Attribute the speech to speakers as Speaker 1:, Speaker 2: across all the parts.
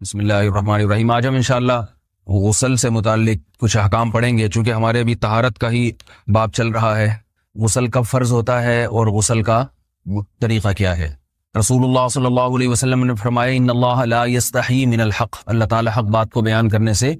Speaker 1: بسم اللہ الرحمن الرحیم۔ آج ہم انشاءاللہ غسل سے متعلق کچھ احکام پڑھیں گے، چونکہ ہمارے ابھی طہارت کا ہی باب چل رہا ہے۔ غسل کب فرض ہوتا ہے اور غسل کا طریقہ کیا ہے؟ رسول اللہ صلی اللہ علیہ وسلم نے فرمایا ان اللہ لا یستحی من الحق، اللہ تعالی حق بات کو بیان کرنے سے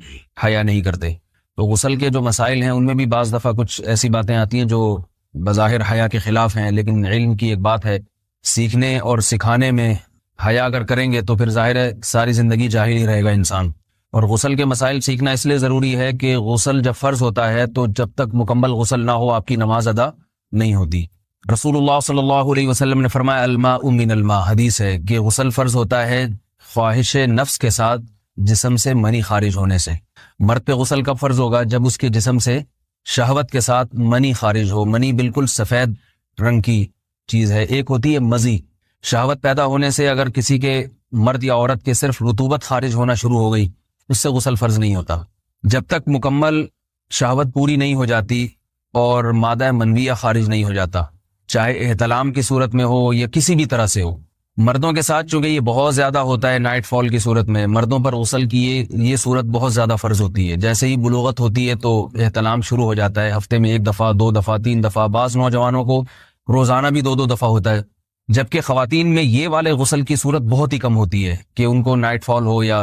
Speaker 1: حیا نہیں کرتے۔ تو غسل کے جو مسائل ہیں ان میں بھی بعض دفعہ کچھ ایسی باتیں آتی ہیں جو بظاہر حیا کے خلاف ہیں، لیکن علم کی ایک بات ہے، سیکھنے اور سکھانے میں حیا اگر کریں گے تو پھر ظاہر ہے ساری زندگی جاہل ہی رہے گا انسان۔ اور غسل کے مسائل سیکھنا اس لیے ضروری ہے کہ غسل جب فرض ہوتا ہے تو جب تک مکمل غسل نہ ہو آپ کی نماز ادا نہیں ہوتی۔ رسول اللہ صلی اللہ علیہ وسلم نے فرمایا الماء من الماء، حدیث ہے کہ غسل فرض ہوتا ہے خواہش نفس کے ساتھ جسم سے منی خارج ہونے سے۔ مرد پہ غسل کب فرض ہوگا؟ جب اس کے جسم سے شہوت کے ساتھ منی خارج ہو۔ منی بالکل سفید رنگ کی چیز ہے، ایک ہوتی ہے مزی۔ شہوت پیدا ہونے سے اگر کسی کے مرد یا عورت کے صرف رطوبت خارج ہونا شروع ہو گئی اس سے غسل فرض نہیں ہوتا۔ جب تک مکمل شہوت پوری نہیں ہو جاتی اور مادہ منویہ خارج نہیں ہو جاتا، چاہے احتلام کی صورت میں ہو یا کسی بھی طرح سے ہو۔ مردوں کے ساتھ چونکہ یہ بہت زیادہ ہوتا ہے، نائٹ فال کی صورت میں مردوں پر غسل کی یہ صورت بہت زیادہ فرض ہوتی ہے۔ جیسے ہی بلوغت ہوتی ہے تو احتلام شروع ہو جاتا ہے، ہفتے میں 1 دفعہ 2 دفعہ 3 دفعہ، بعض نوجوانوں کو روزانہ بھی 2 دفعہ ہوتا ہے، جبکہ خواتین میں یہ والے غسل کی صورت بہت ہی کم ہوتی ہے کہ ان کو نائٹ فال ہو یا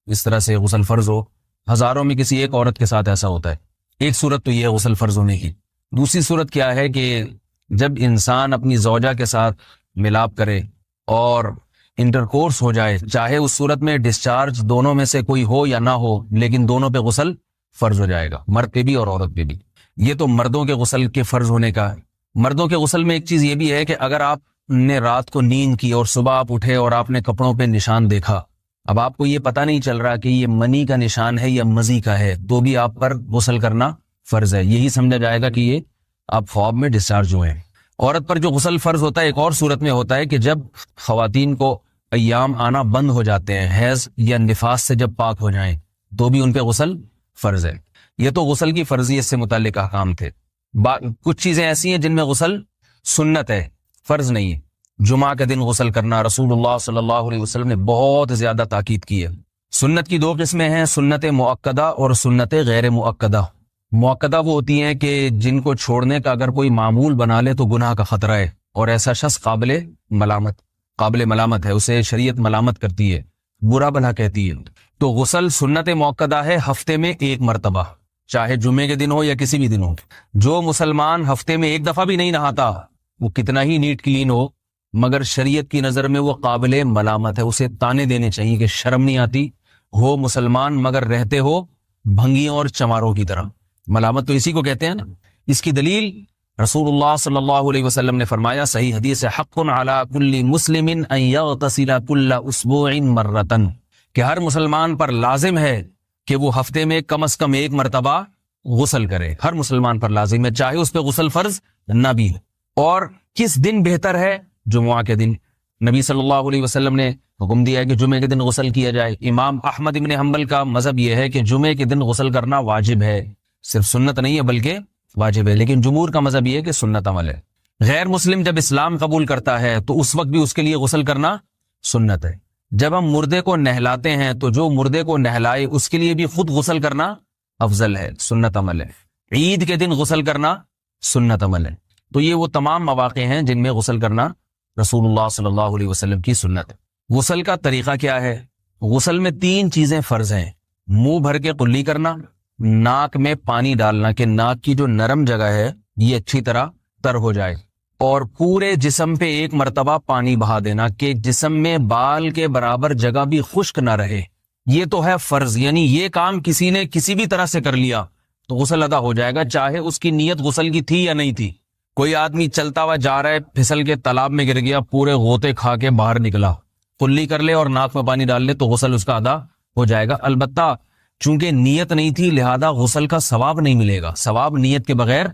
Speaker 1: اس طرح سے غسل فرض ہو۔ ہزاروں میں کسی ایک عورت کے ساتھ ایسا ہوتا ہے۔ ایک صورت تو یہ ہے غسل فرض ہونے کی۔ دوسری صورت کیا ہے کہ جب انسان اپنی زوجہ کے ساتھ ملاپ کرے اور انٹرکورس ہو جائے، چاہے اس صورت میں ڈسچارج دونوں میں سے کوئی ہو یا نہ ہو، لیکن دونوں پہ غسل فرض ہو جائے گا، مرد پہ بھی اور عورت پہ بھی۔ یہ تو مردوں کے غسل کے فرض ہونے کا ہے۔ مردوں کے غسل میں ایک چیز یہ بھی ہے کہ اگر آپ نے رات کو نیند کی اور صبح آپ اٹھے اور آپ نے کپڑوں پہ نشان دیکھا، اب آپ کو یہ پتہ نہیں چل رہا کہ یہ منی کا نشان ہے یا مزی کا ہے، تو بھی آپ پر غسل کرنا فرض ہے۔ یہی سمجھا جائے گا کہ یہ آپ خواب میں ڈسچارج ہوئے ہیں۔ عورت پر جو غسل فرض ہوتا ہے ایک اور صورت میں ہوتا ہے کہ جب خواتین کو ایام آنا بند ہو جاتے ہیں، حیض یا نفاس سے جب پاک ہو جائیں تو بھی ان پہ غسل فرض ہے۔ یہ تو غسل کی فرضیت سے متعلق احکام تھے۔ کچھ چیزیں ایسی ہیں جن میں غسل سنت ہے، فرض نہیں ہے۔ جمعہ کے دن غسل کرنا رسول اللہ صلی اللہ علیہ وسلم نے بہت زیادہ تاکید کی ہے۔ سنت کی 2 قسمیں ہیں، سنت مؤکدہ اور سنت غیر مؤکدہ۔ مؤکدہ وہ ہوتی ہیں کہ جن کو چھوڑنے کا اگر کوئی معمول بنا لے تو گناہ کا خطرہ ہے اور ایسا شخص قابل ملامت ہے، اسے شریعت ملامت کرتی ہے، برا بھلا کہتی ہے۔ تو غسل سنت مؤکدہ ہے، ہفتے میں 1 مرتبہ، چاہے جمعے کے دن ہو یا کسی بھی دن ہو۔ جو مسلمان ہفتے میں 1 دفعہ بھی نہیں نہاتا، وہ کتنا ہی نیٹ کلین ہو، مگر شریعت کی نظر میں وہ قابل ملامت ہے، اسے تانے دینے چاہیے کہ شرم نہیں آتی ہو مسلمان مگر رہتے ہو بھنگیوں اور چماروں کی طرح۔ ملامت تو اسی کو کہتے ہیں نا۔ اس کی دلیل رسول اللہ صلی اللہ علیہ وسلم نے فرمایا، صحیح حدیث ہے، حق علی کل مسلم ان یغتسل کل اسبوع مرۃ، کہ ہر مسلمان پر لازم ہے کہ وہ ہفتے میں کم از کم 1 مرتبہ غسل کرے۔ ہر مسلمان پر لازم ہے، چاہے اس پہ غسل فرض نہ بھی ہو۔ اور کس دن بہتر ہے؟ جمعہ کے دن۔ نبی صلی اللہ علیہ وسلم نے حکم دیا ہے کہ جمعے کے دن غسل کیا جائے۔ امام احمد ابن حنبل کا مذہب یہ ہے کہ جمعے کے دن غسل کرنا واجب ہے، صرف سنت نہیں ہے بلکہ واجب ہے، لیکن جمہور کا مذہب یہ ہے کہ سنت عمل ہے۔ غیر مسلم جب اسلام قبول کرتا ہے تو اس وقت بھی اس کے لیے غسل کرنا سنت ہے۔ جب ہم مردے کو نہلاتے ہیں تو جو مردے کو نہلائے اس کے لیے بھی خود غسل کرنا افضل ہے، سنت عمل ہے۔ عید کے دن غسل کرنا سنت عمل ہے۔ تو یہ وہ تمام مواقع ہیں جن میں غسل کرنا رسول اللہ صلی اللہ علیہ وسلم کی سنت ہے۔ غسل کا طریقہ کیا ہے؟ غسل میں 3 چیزیں فرض ہیں، منہ بھر کے قلی کرنا، ناک میں پانی ڈالنا کہ ناک کی جو نرم جگہ ہے یہ اچھی طرح تر ہو جائے، اور پورے جسم پہ 1 مرتبہ پانی بہا دینا کہ جسم میں بال کے برابر جگہ بھی خشک نہ رہے۔ یہ تو ہے فرض، یعنی یہ کام کسی نے کسی بھی طرح سے کر لیا تو غسل ادا ہو جائے گا، چاہے اس کی نیت غسل کی تھی یا نہیں تھی۔ کوئی آدمی چلتا ہوا جا رہا ہے، پھسل کے تالاب میں گر گیا، پورے غوطے کھا کے باہر نکلا، قلی کر لے اور ناک میں پانی ڈال لے تو غسل اس کا ادا ہو جائے گا۔ البتہ چونکہ نیت نہیں تھی لہذا غسل کا ثواب نہیں ملے گا، ثواب نیت کے بغیر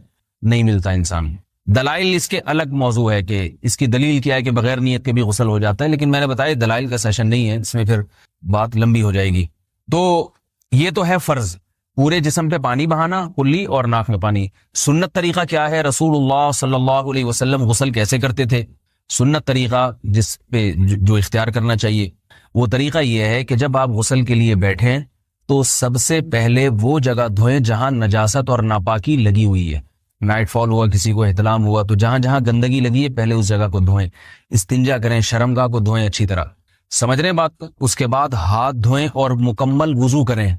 Speaker 1: نہیں ملتا انسان۔ دلائل اس کے الگ موضوع ہے کہ اس کی دلیل کیا ہے کہ بغیر نیت کے بھی غسل ہو جاتا ہے، لیکن میں نے بتایا دلائل کا سیشن نہیں ہے، اس میں پھر بات لمبی ہو جائے گی۔ تو یہ تو ہے فرض، پورے جسم پہ پانی بہانا، کلی اور ناک میں پانی۔ سنت طریقہ کیا ہے؟ رسول اللہ صلی اللہ علیہ وسلم غسل کیسے کرتے تھے؟ سنت طریقہ جس پہ جو اختیار کرنا چاہیے وہ طریقہ یہ ہے کہ جب آپ غسل کے لیے بیٹھیں تو سب سے پہلے وہ جگہ دھوئیں جہاں نجاست اور ناپاکی لگی ہوئی ہے. نائٹ فال ہوا, کسی کو احتلام ہوا, تو جہاں جہاں گندگی لگی ہے پہلے اس جگہ کو دھوئیں. استنجا کریں, شرمگاہ کو دھوئیں اچھی طرح. سمجھ رہے ہیں بات کو؟ اس کے بعد ہاتھ دھوئیں اور مکمل وضو کریں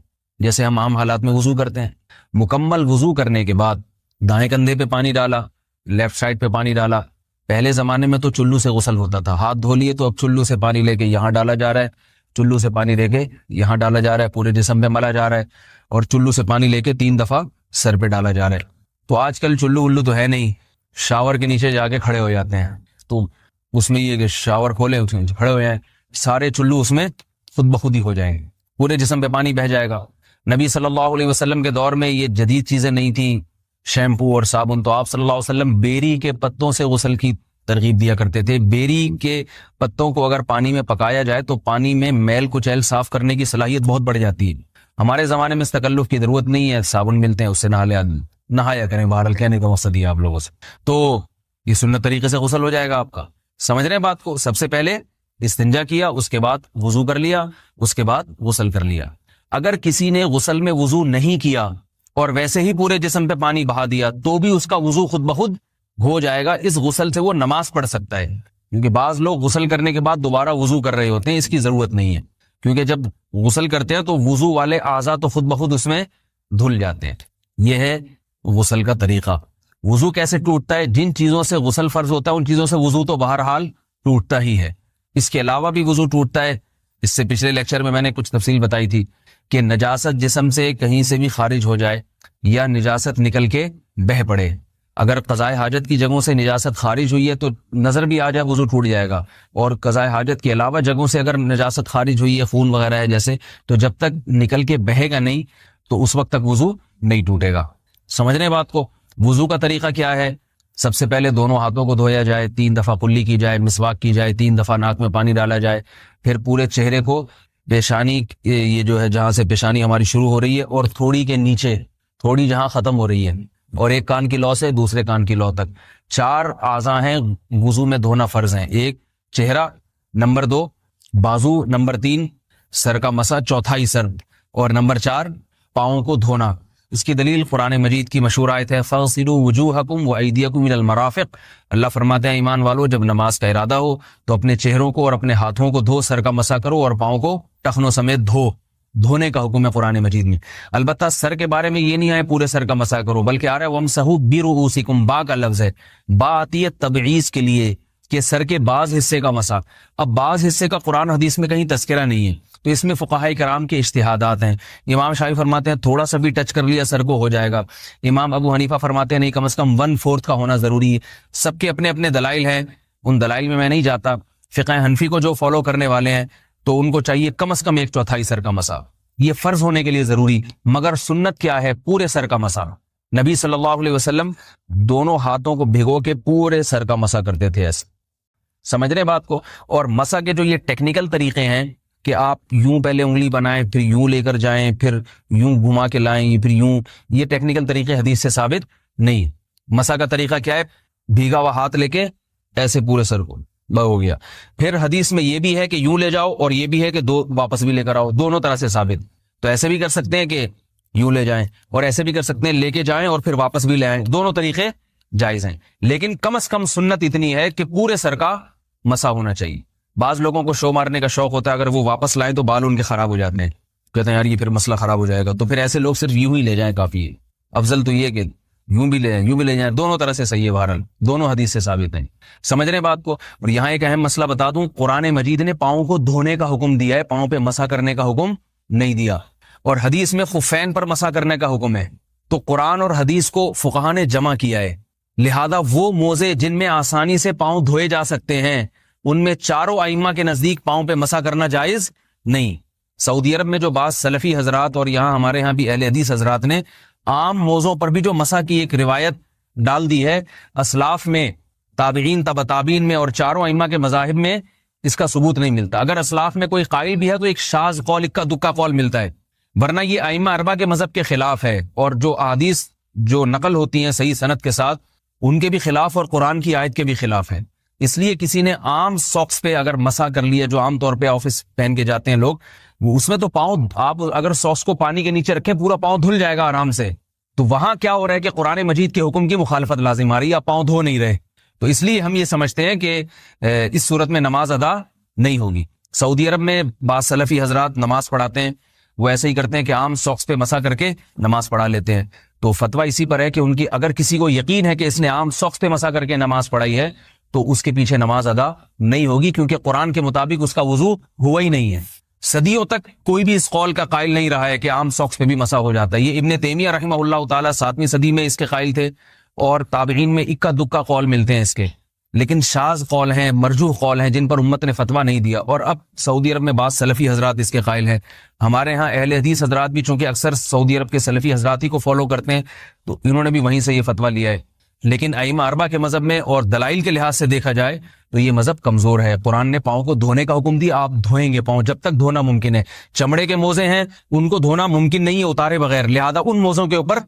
Speaker 1: جیسے ہم عام حالات میں وضو کرتے ہیں. مکمل وضو کرنے کے بعد دائیں کندھے پہ پانی ڈالا, لیفٹ سائڈ پہ پانی ڈالا. پہلے زمانے میں تو چلو سے غسل ہوتا تھا, ہاتھ دھو لیے تو اب چلو سے پانی لے کے یہاں ڈالا جا رہا ہے, چلو سے پانی لے کے یہاں ڈالا جا رہا ہے, پورے جسم پہ ملا جا رہا ہے, اور چلو سے پانی لے کے 3 دفعہ سر پہ ڈالا جا رہا ہے. تو آج کل چلو الو تو ہے نہیں, شاور کے نیچے جا کے کھڑے ہو جاتے ہیں. تو اس میں یہ کہ شاور کھولے اس میں کھڑے ہو جائیں, سارے چلو اس میں خود بخود ہی ہو جائیں گے, پورے جسم پہ پانی بہہ جائے گا. نبی صلی اللہ علیہ وسلم کے دور میں یہ جدید چیزیں نہیں تھیں, شیمپو اور صابن, تو آپ صلی اللہ علیہ وسلم بیری کے پتوں سے غسل کی ترغیب دیا کرتے تھے. بیری کے پتوں کو اگر پانی میں پکایا جائے تو پانی میں میل کچیل صاف کرنے کی صلاحیت بہت بڑھ جاتی ہے. ہمارے زمانے میں اس تکلف کی ضرورت نہیں ہے, صابن ملتے ہیں اس سے نہایا کریں. بہرحال کہنے کا مقصد یہ آپ لوگوں سے, تو یہ سنت طریقے سے غسل ہو جائے گا آپ کا. سمجھ رہے ہیں بات کو؟ سب سے پہلے استنجا کیا, اس کے بعد وضو کر لیا, اس کے بعد غسل کر لیا. اگر کسی نے غسل میں وضو نہیں کیا اور ویسے ہی پورے جسم پہ پانی بہا دیا تو بھی اس کا وضو خود بخود ہو جائے گا. اس غسل سے وہ نماز پڑھ سکتا ہے, کیونکہ بعض لوگ غسل کرنے کے بعد دوبارہ وضو کر رہے ہوتے ہیں. اس کی ضرورت نہیں ہے, کیونکہ جب غسل کرتے ہیں تو وضو والے اعضاء تو خود بخود اس میں دھل جاتے ہیں. یہ ہے غسل کا طریقہ. وضو کیسے ٹوٹتا ہے؟ جن چیزوں سے غسل فرض ہوتا ہے ان چیزوں سے وضو تو بہرحال ٹوٹتا ہی ہے. اس کے علاوہ بھی وضو ٹوٹتا ہے. اس سے پچھلے لیکچر میں نے کچھ تفصیل بتائی تھی کہ نجاست جسم سے کہیں سے بھی خارج ہو جائے یا نجاست نکل کے بہہ پڑے. اگر قضاء حاجت کی جگہوں سے نجاست خارج ہوئی ہے تو نظر بھی آ جائے وضو ٹوٹ جائے گا, اور قضاء حاجت کے علاوہ جگہوں سے اگر نجاست خارج ہوئی ہے, خون وغیرہ ہے جیسے, تو جب تک نکل کے بہے گا نہیں تو اس وقت تک وضو نہیں ٹوٹے گا. سمجھ رہے ہیں بات کو؟ وضو کا طریقہ کیا ہے؟ سب سے پہلے دونوں ہاتھوں کو دھویا جائے, 3 دفعہ کلی کی جائے, مسواک کی جائے, 3 دفعہ ناک میں پانی ڈالا جائے, پھر پورے چہرے کو پیشانی, یہ جو ہے جہاں سے پیشانی ہماری شروع ہو رہی ہے اور تھوڑی کے نیچے تھوڑی جہاں ختم ہو رہی ہے, اور ایک کان کی لو سے دوسرے کان کی لو تک 4 اعضاء ہیں وضو میں دھونا فرض ہیں. 1 چہرہ, نمبر 2 بازو, نمبر 3 سر کا مسا, چوتھا ہی سر, اور نمبر 4 پاؤں کو دھونا. اس کی دلیل قرآن مجید کی مشہور آیت ہے فَاغْسِلُوا وُجُوهَكُمْ وَأَيْدِيَكُمْ إِلَى الْمَرَافِقِ. اللہ فرماتے ہیں ایمان والو, جب نماز کا ارادہ ہو تو اپنے چہروں کو اور اپنے ہاتھوں کو دھو, سر کا مسا کرو اور پاؤں کو ٹخنوں سمیت دھو. دھونے کا حکم ہے قرآن مجید میں. البتہ سر کے بارے میں یہ نہیں آئے پورے سر کا مسا کرو, بلکہ آ رہا ہے وَامْسَحُوا بِرُؤُوسِكُمْ. با کا لفظ ہے, با آتی ہے تبعیض کے لیے کہ سر کے بعض حصے کا مسا. اب بعض حصے کا قرآن حدیث میں کہیں تذکرہ نہیں ہے, تو اس میں فقہاء کرام کے اجتہادات ہیں. امام شافعی فرماتے ہیں تھوڑا سا بھی ٹچ کر لیا سر کو ہو جائے گا. امام ابو حنیفہ فرماتے ہیں نہیں, کم از کم 1/4 کا ہونا ضروری ہے. سب کے اپنے اپنے دلائل ہیں, ان دلائل میں نہیں جاتا. فقہ حنفی کو جو فالو کرنے والے ہیں تو ان کو چاہیے کم از کم 1/4 سر کا مسا, یہ فرض ہونے کے لیے ضروری. مگر سنت کیا ہے؟ پورے سر کا مسا. نبی صلی اللہ علیہ وسلم دونوں ہاتھوں کو بھگو کے پورے سر کا مسا کرتے تھے ایسے. سمجھ رہے بات کو؟ اور مسا کے جو یہ ٹیکنیکل طریقے ہیں کہ آپ یوں پہلے انگلی بنائیں, پھر یوں لے کر جائیں, پھر یوں گھما کے لائیں, پھر یوں, یہ ٹیکنیکل طریقے حدیث سے ثابت نہیں. مسا کا طریقہ کیا ہے؟ بھیگا ہوا ہاتھ لے کے ایسے پورے سر کو ہو گیا. پھر حدیث میں یہ بھی ہے کہ یوں لے جاؤ اور یہ بھی ہے کہ 2 واپس بھی لے کر آؤ, دونوں طرح سے ثابت. تو ایسے بھی کر سکتے ہیں کہ یوں لے جائیں, اور ایسے بھی کر سکتے ہیں لے کے جائیں اور پھر واپس بھی لے آئیں, دونوں طریقے جائز ہیں. لیکن کم از کم سنت اتنی ہے کہ پورے سر کا مسا ہونا چاہیے. بعض لوگوں کو شو مارنے کا شوق ہوتا ہے, اگر وہ واپس لائیں تو بال ان کے خراب ہو جاتے ہیں, کہتے ہیں یار یہ پھر مسئلہ خراب ہو جائے گا, تو پھر ایسے لوگ صرف یوں ہی لے جائیں کافی ہے. افضل تو یہ کہ یوں بھی لے جائیں یوں بھی لے جائیں, دونوں طرح سے صحیح ہے. بہرحال دونوں حدیث سے ثابت ہیں. سمجھ رہے ہیں بات کو؟ اور یہاں ایک اہم مسئلہ بتا دوں, قرآن مجید نے پاؤں کو دھونے کا حکم دیا ہے, پاؤں پہ مسا کرنے کا حکم نہیں دیا. اور حدیث میں خفین پر مسا کرنے کا حکم ہے. تو قرآن اور حدیث کو فقہا نے جمع کیا ہے, لہذا وہ موزے جن میں آسانی سے پاؤں دھوئے جا سکتے ہیں ان میں چاروں ائمہ کے نزدیک پاؤں پہ مسا کرنا جائز نہیں. سعودی عرب میں جو بعض سلفی حضرات اور یہاں ہمارے ہاں بھی اہل حدیث حضرات نے عام موزوں پر بھی جو مسا کی ایک روایت ڈال دی ہے, اسلاف میں, تابعین, تبع تابعین میں اور چاروں ائمہ کے مذاہب میں اس کا ثبوت نہیں ملتا. اگر اسلاف میں کوئی قائل بھی ہے تو ایک شاذ قول, اکا دکا قول ملتا ہے, ورنہ یہ ائمہ اربعہ کے مذہب کے خلاف ہے. اور جو احادیث جو نقل ہوتی ہیں صحیح سند کے ساتھ ان کے بھی خلاف اور قرآن کی آیت کے بھی خلاف ہے. اس لیے کسی نے عام ساکس پہ اگر مسا کر لیا، جو عام طور پہ آفس پہن کے جاتے ہیں لوگ، اس میں تو پاؤں، آپ اگر ساکس کو پانی کے نیچے رکھیں پورا پاؤں دھل جائے گا آرام سے. تو وہاں کیا ہو رہا ہے کہ قرآن مجید کے حکم کی مخالفت لازم آ رہی ہے، آپ پاؤں دھو نہیں رہے. تو اس لیے ہم یہ سمجھتے ہیں کہ اس صورت میں نماز ادا نہیں ہوگی. سعودی عرب میں بعض سلفی حضرات نماز پڑھاتے ہیں، وہ ایسے ہی کرتے ہیں کہ عام ساکس پہ مسا کر کے نماز پڑھا لیتے ہیں. تو فتویٰ اسی پر ہے کہ ان کی اگر کسی کو یقین ہے کہ اس نے عام ساکس پہ مسا کر کے نماز پڑھائی ہے تو اس کے پیچھے نماز ادا نہیں ہوگی، کیونکہ قرآن کے مطابق اس کا وضو ہوا ہی نہیں ہے. صدیوں تک کوئی بھی اس قول کا قائل نہیں رہا ہے کہ عام ساکس پہ بھی مسا ہو جاتا ہے. یہ ابن تیمیہ رحمہ اللہ تعالیٰ 7ویں صدی میں اس کے قائل تھے، اور تابعین میں اکا دکا قول ملتے ہیں اس کے، لیکن شاذ قول ہیں، مرجوح قول ہیں جن پر امت نے فتویٰ نہیں دیا. اور اب سعودی عرب میں بعض سلفی حضرات اس کے قائل ہیں. ہمارے ہاں اہل حدیث حضرات بھی چونکہ اکثر سعودی عرب کے سلفی حضرات ہی کو فالو کرتے ہیں، تو انہوں نے بھی وہیں سے یہ فتویٰ لیا ہے. لیکن ائمہ اربعہ کے مذہب میں اور دلائل کے لحاظ سے دیکھا جائے تو یہ مذہب کمزور ہے. قرآن نے پاؤں کو دھونے کا حکم دیا، آپ دھوئیں گے پاؤں جب تک دھونا ممکن ہے. چمڑے کے موزے ہیں ان کو دھونا ممکن نہیں ہے اتارے بغیر، لہذا ان موزوں کے اوپر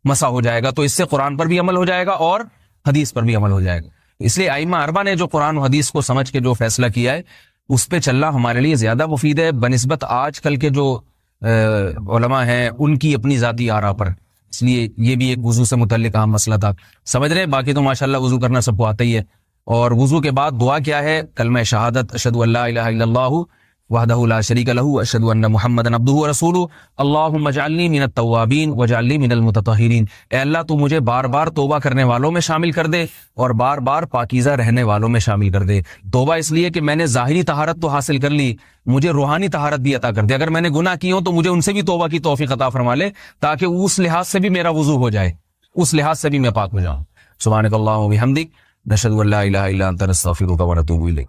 Speaker 1: مسا ہو جائے گا. تو اس سے قرآن پر بھی عمل ہو جائے گا اور حدیث پر بھی عمل ہو جائے گا. اس لیے ائمہ اربعہ نے جو قرآن و حدیث کو سمجھ کے جو فیصلہ کیا ہے اس پہ چلنا ہمارے لیے زیادہ مفید ہے بنسبت آج کل کے جو علماء ہیں ان کی اپنی ذاتی آراء پر. اس لیے یہ بھی ایک وضو سے متعلق اہم مسئلہ تھا. سمجھ رہے ہیں؟ باقی تو ماشاءاللہ وضو کرنا سب کو آتا ہی ہے. اور وضو کے بعد دعا کیا ہے؟ کلمہ شہادت، اشہد ان لا الہ الا اللہ وحدہ لا شریک لہ اشہد ان محمدا عبدہ ورسولہ اللہم اجعلنی من التوابین واجعلنی من المتطہرین. اے اللہ تو مجھے بار بار توبہ کرنے والوں میں شامل کر دے اور بار بار پاکیزہ رہنے والوں میں شامل کر دے. توبہ اس لیے کہ میں نے ظاہری طہارت تو حاصل کر لی، مجھے روحانی طہارت بھی عطا کر دے. اگر میں نے گناہ کی ہوں تو مجھے ان سے بھی توبہ کی توفیق عطا فرما لے، تاکہ اس لحاظ سے بھی میرا وضو ہو جائے، اس لحاظ سے بھی میں پاک ہو جاؤں. سبحانک اللہم و بحمدک، نشہد ان لا الہ الا انت، نستغفرک و نتوب الیک.